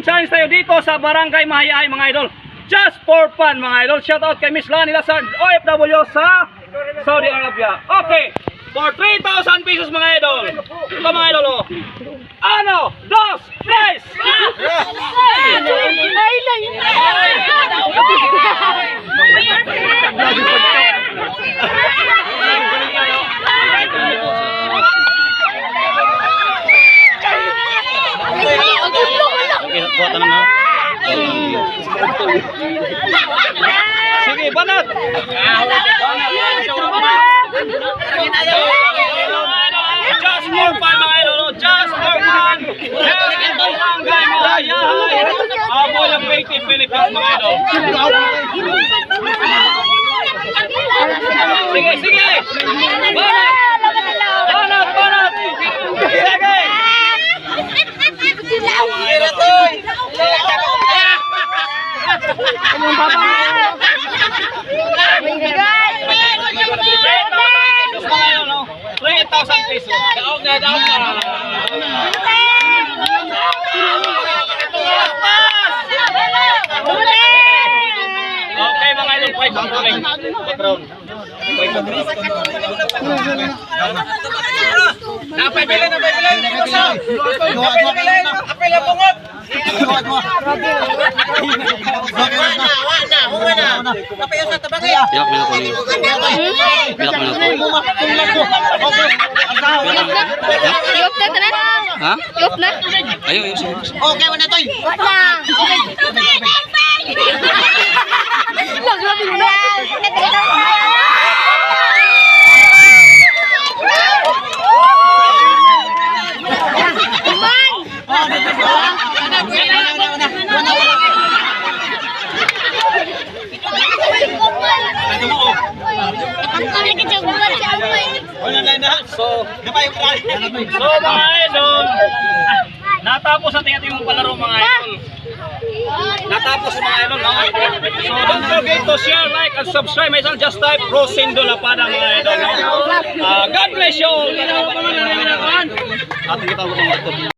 maging challenge tayo dito sa Barangay Mahayay mga idol. Just for fun mga idol. Shout out kay Miss Lani Lasan, OFW sa Saudi Arabia. Okay, for 3,000 pesos mga idol. Ito mga idol oh. Ano? Dos! Tres! Sige, banat! Just for fun mga idol, just for fun! Barangay Mahayay! Abo yung Painted Philippines mga idol. Sige, sige! Banat! Banat, banat! Sige! Okay mga idol, 5 ang tuloy. Background. Napay-bilin, napay-bilin. Napay-bilin. Apay na bungot. Napay sa tabangay. Pilak mo na ko. Pilak mo na ko. Yop na tanan? Ha? Yop na? Ayo, ayo. Okay, wala toy. Wala. Laglabing na. So mga idol, natapos natin ating palaro mga idol. Natapos mga idol, no? So don't forget to share, like, and subscribe. My channel, just type Rosindo Lapada mga idol, no? God bless you all. At kita mo mga ito.